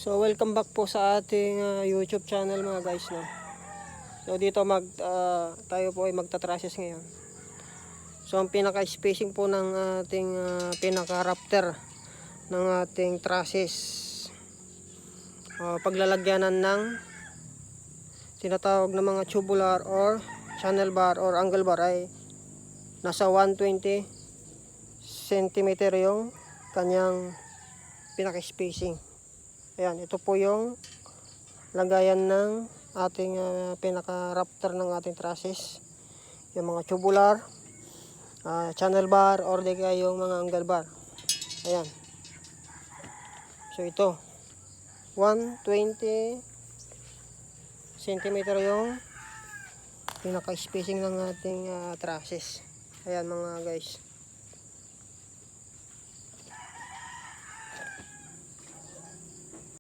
So welcome back po sa ating YouTube channel mga guys, no. So dito tayo po ay magta-trusses ngayon. So ang pinaka-spacing po ng ating pinaka-rafter ng ating trusses, paglalagyanan ng tinatawag na mga tubular or channel bar or angle bar ay nasa 120 cm yung kanyang pinaka-spacing. Ayan, ito po yung lagayan ng ating pinaka-rafter ng ating trusses. Yung mga tubular, channel bar, or di kaya yung mga angle bar. Ayan. So ito, 120 cm yung pinaka-spacing ng ating trusses. Ayan mga guys.